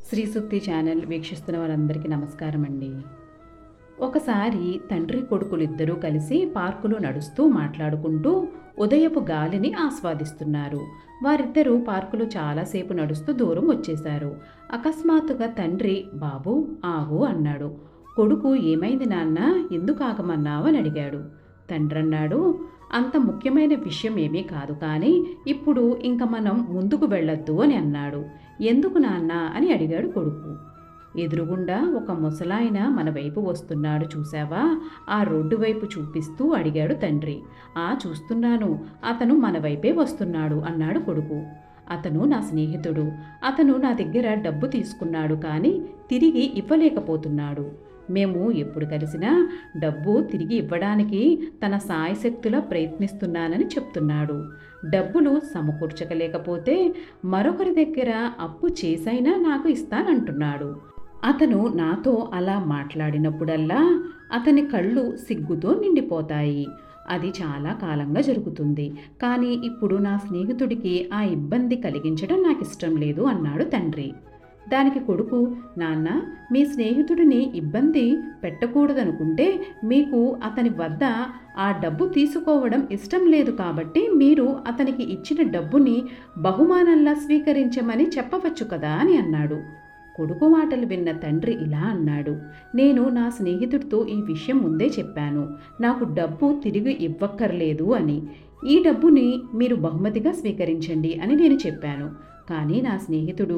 శ్రీ సూక్తి channel వీక్షిస్తున్న వారందరికీ నమస్కారం అండి. ఒకసారి తండ్రి కొడుకులిద్దరూ కలిసి పార్కులో నడుస్తూ మాట్లాడుకుంటూ ఉదయపు గాలిని ఆస్వాదిస్తున్నారు. వారిద్దరూ పార్కులో చాలాసేపు నడుస్తూ దూరం వచ్చేశారు. అకస్మాత్తుగా తండ్రి, బాబూ ఆగు అన్నాడు. కొడుకు, ఏమైంది నాన్న, ఎందుకు ఆగమన్నావు అని అడిగాడు. తండ్రి అన్నాడు, అంత ముఖ్యమైన విషయం ఏమీ కాదు, కానీ ఇప్పుడు ఇంక మనం ముందుకు వెళ్ళొద్దు అని అన్నాడు. ఎందుకు నాన్న అని అడిగాడు కొడుకు. ఎదురుగుండా ఒక ముసలాయన మన వైపు వస్తున్నాడు, చూసావా? ఆ రోడ్డు వైపు చూపిస్తూ అడిగాడు తండ్రి. చూస్తున్నాను, అతను మన వైపే వస్తున్నాడు అన్నాడు కొడుకు. అతను నా స్నేహితుడు. అతను నా దగ్గర డబ్బు తీసుకున్నాడు, కానీ తిరిగి ఇవ్వలేకపోతున్నాడు. మేము ఎప్పుడు కలిసినా డబ్బు తిరిగి ఇవ్వడానికి తన సాయశక్తులా ప్రయత్నిస్తున్నానని చెప్తున్నాడు. డబ్బులు సమకూర్చకలేకపోతే మరొకరి దగ్గర అప్పు చేసైనా నాకు ఇస్తానంటున్నాడు. అతను నాతో అలా మాట్లాడినప్పుడల్లా అతని కళ్ళు సిగ్గుతో నిండిపోతాయి. అది చాలా కాలంగా జరుగుతుంది. కానీ ఇప్పుడు నా స్నేహితుడికి ఆ ఇబ్బంది కలిగించడం నాకు ఇష్టం లేదు అన్నాడు తండ్రి. దానికి కొడుకు, నాన్న, మీ స్నేహితుడిని ఇబ్బంది పెట్టకూడదనుకుంటే మీకు అతని వద్ద ఆ డబ్బు తీసుకోవడం ఇష్టం లేదు, కాబట్టి మీరు అతనికి ఇచ్చిన డబ్బుని బహుమానంలా స్వీకరించమని చెప్పవచ్చు కదా అని అన్నాడు. కొడుకు మాటలు విన్న తండ్రి ఇలా అన్నాడు, నేను నా స్నేహితుడితో ఈ విషయం ముందే చెప్పాను, నాకు డబ్బు తిరిగి ఇవ్వక్కర్లేదు అని. ఈ డబ్బుని మీరు బహుమతిగా స్వీకరించండి అని నేను చెప్పాను. కానీ నా స్నేహితుడు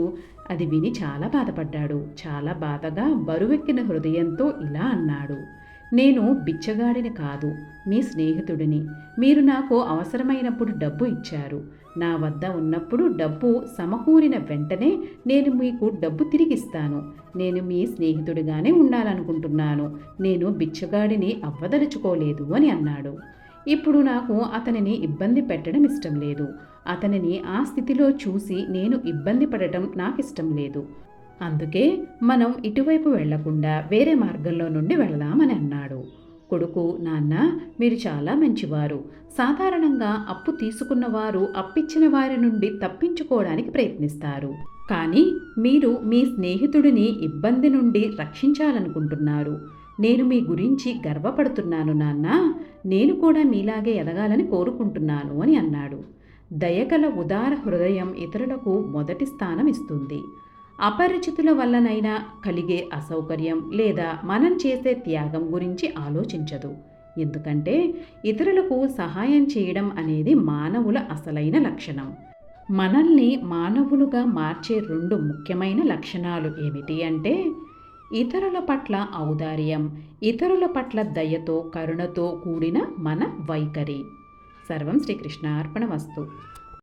అది విని చాలా బాధపడ్డాడు. చాలా బాధగా బరువెక్కిన హృదయంతో ఇలా అన్నాడు, నేను బిచ్చగాడిని కాదు, మీ స్నేహితుడిని. మీరు నాకు అవసరమైనప్పుడు డబ్బు ఇచ్చారు. నా వద్ద ఉన్నప్పుడు డబ్బు సమకూరిన వెంటనే నేను మీకు డబ్బు తిరిగిస్తాను. నేను మీ స్నేహితుడిగానే ఉండాలనుకుంటున్నాను. నేను బిచ్చగాడిని అవ్వదలుచుకోలేదు అని అన్నాడు. ఇప్పుడు నాకు అతనిని ఇబ్బంది పెట్టడం ఇష్టం లేదు. అతనిని ఆ స్థితిలో చూసి నేను ఇబ్బంది పడటం నాకు ఇష్టం లేదు. అందుకే మనం ఇటువైపు వెళ్లకుండా వేరే మార్గంలో నుండి వెళదామని అన్నాడు. కొడుకు, నాన్న, మీరు చాలా మంచివారు. సాధారణంగా అప్పు తీసుకున్నవారు అప్పిచ్చిన వారి నుండి తప్పించుకోవడానికి ప్రయత్నిస్తారు. కానీ మీరు మీ స్నేహితుడిని ఇబ్బంది నుండి రక్షించాలనుకుంటున్నారు. నేను మీ గురించి గర్వపడుతున్నాను నాన్న. నేను కూడా మీలాగే ఎదగాలని కోరుకుంటున్నాను అని అన్నాడు. దయగల ఉదార హృదయం ఇతరులకు మొదటి స్థానం ఇస్తుంది. అపరిచితుల వల్లనైనా కలిగే అసౌకర్యం లేదా మనం చేసే త్యాగం గురించి ఆలోచించదు. ఎందుకంటే ఇతరులకు సహాయం చేయడం అనేది మానవుల అసలైన లక్షణం. మనల్ని మానవులుగా మార్చే 2 ముఖ్యమైన లక్షణాలు ఏమిటి అంటే, ఇతరుల పట్ల ఔదార్యం, ఇతరుల పట్ల దయతో కరుణతో కూడిన మన వైఖరి. సర్వం శ్రీకృష్ణార్పణమస్తు.